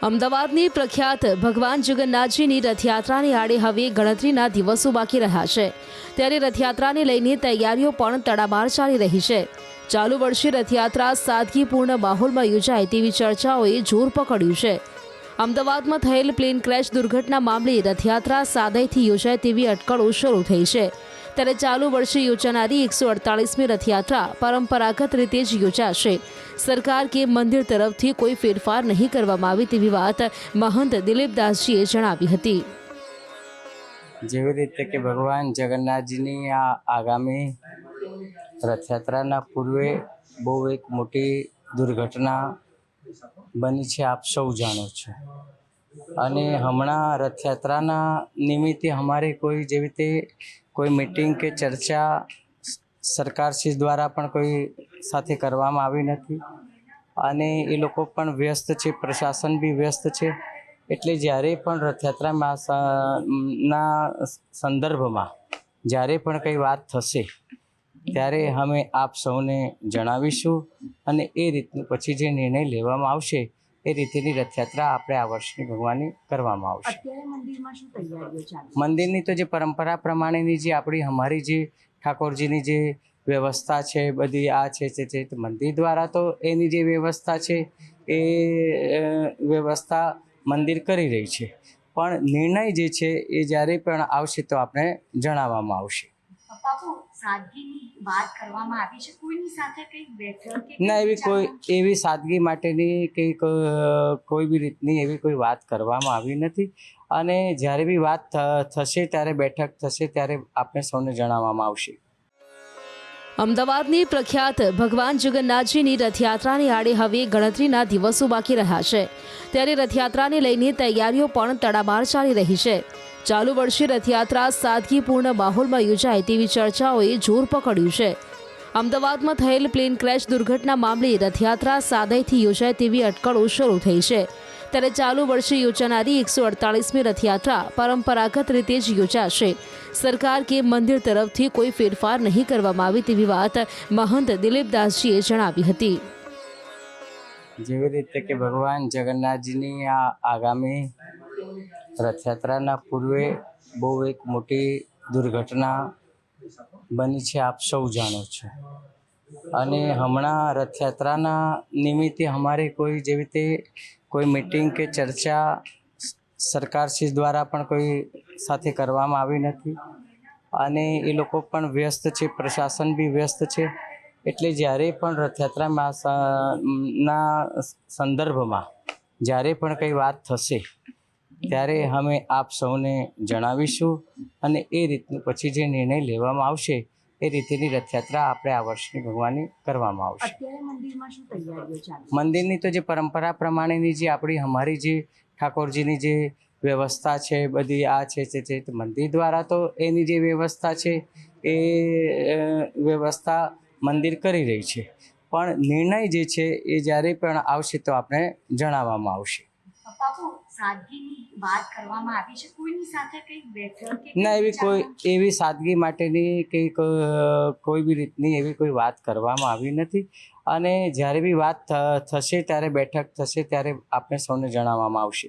અમદાવાદની પ્રખ્યાત ભગવાન જગન્નાથજીની રથયાત્રાની આડે હવે ગણતરીના દિવસો બાકી રહ્યા છે, ત્યારે રથયાત્રાને લઈને તૈયારીઓ પણ તડામાર ચાલી રહી છે। ચાલુ વર્ષે રથયાત્રા સાદગીપૂર્ણ માહોલમાં યોજાય તેવી ચર્ચાઓએ જોર પકડ્યું છે। અમદાવાદમાં થયેલ પ્લેન ક્રેશ દુર્ઘટના મામલે રથયાત્રા સાદાઈથી યોજાય તેવી અટકળો શરૂ થઈ છે, ત્યારે ચાલુ વર્ષે યોજાનારી 148મી રથયાત્રા પરંપરાગત રીતે જ યોજાશે। સરકાર કે મંદિર તરફથી કોઈ ફેરફાર નહીં કરવામાં આવે તેવી વાત મહંત દિલીપદાસજીએ જણાવી હતી। જેવી રીતે કે ભગવાન જગન્નાથજીની આ આગામી રથયાત્રાના પૂર્વે બહુ એક મોટી દુર્ઘટના બની છે, આપ સૌ જાણો છો। અને હમણાં રથયાત્રાના નિમિત્તે અમારે કોઈ જેવી રીતે કોઈ મીટિંગ કે ચર્ચા સરકારશ્રી દ્વારા પણ કોઈ સાથે કરવામાં આવી નથી, અને એ લોકો પણ વ્યસ્ત છે, પ્રશાસન બી વ્યસ્ત છે। એટલે જ્યારે પણ રથયાત્રામાં ના સંદર્ભમાં જ્યારે પણ કંઈ વાત થશે ત્યારે અમે આપ સૌને જણાવીશું, અને એ રીતનું પછી જે નિર્ણય લેવામાં આવશે એ રીતેની રથયાત્રા આપણે આ વર્ષની ભગવાનની કરવામાં આવશે। મંદિરની તો જે પરંપરા પ્રમાણેની જે આપણી અમારી જે ઠાકોરજીની જે વ્યવસ્થા છે બધી આ છે મંદિર દ્વારા તો એની જે વ્યવસ્થા છે એ વ્યવસ્થા મંદિર કરી રહી છે, પણ નિર્ણય જે છે એ જ્યારે પણ આવશે તો આપણે જણાવવામાં આવશે। ના, એવી સાદગી માટેની કે કોઈ બી રીતની એવી કોઈ વાત કરવામાં આવી નથી, અને જ્યારે બી વાત થશે ત્યારે બેઠક થશે ત્યારે આપણે સૌને જણાવવામાં આવશે। અમદાવાદની પ્રખ્યાત ભગવાન જગન્નાથજીની રથયાત્રાની આડે હવે ગણતરીના દિવસો બાકી રહ્યા છે, ત્યારે રથયાત્રાને લઈને તૈયારીઓ પણ તડામાર ચાલી રહી છે। ચાલુ વર્ષે રથયાત્રા સાદગીપૂર્ણ માહોલમાં યોજાય તેવી ચર્ચાઓએ જોર પકડ્યું છે। અમદાવાદમાં થયેલ પ્લેન ક્રેશ દુર્ઘટના મામલે રથયાત્રા સાદાઈથી યોજાય તેવી અટકળો શરૂ થઈ છે, ત્યારે ચાલુ વર્ષે યોજાનારી 148મી રથયાત્રા પરંપરાગત રીતે જ યોજાશે। સરકાર કે મંદિર તરફથી કોઈ ફેરફાર નહીં કરવામાં આવે તેવી વાત મહંત દિલીપદાસજીએ જણાવી હતી। જેવી રીતે કે ભગવાન જગન્નાથજીની આ આગામી રથયાત્રાના પૂર્વે બહુ એક મોટી દુર્ઘટના બની છે, આપ સૌ જાણો છો। અને હમણાં રથયાત્રાના નિમિત્તે અમારે કોઈ જેવી રીતે કોઈ મીટિંગ કે ચર્ચા સરકારશ્રી દ્વારા પણ કોઈ સાથે કરવામાં આવી નથી, અને એ લોકો પણ વ્યસ્ત છે, પ્રશાસન બી વ્યસ્ત છે। એટલે જ્યારે પણ રથયાત્રામાં ના સંદર્ભમાં જ્યારે પણ કંઈ વાત થશે ત્યારે અમે આપ સૌને જણાવીશું, અને એ રીતનું પછી જે નિર્ણય લેવામાં આવશે એ રીતેની રથયાત્રા આપણે આ વર્ષની ભગવાનની કરવામાં આવશે। મંદિરની તો જે પરંપરા પ્રમાણેની જે આપણી અમારી જે ઠાકોરજીની જે વ્યવસ્થા છે બધી આ છે મંદિર દ્વારા તો એની જે વ્યવસ્થા છે એ વ્યવસ્થા મંદિર કરી રહી છે, પણ નિર્ણય જે છે એ જ્યારે પણ આવશે તો આપણે જણાવવામાં આવશે। ના, એવી સાદગી માટેની કે કોઈ બી રીતની એવી કોઈ વાત કરવામાં આવી નથી, અને જ્યારે બી વાત થશે ત્યારે બેઠક થશે ત્યારે આપણે સૌને જણાવવામાં આવશે।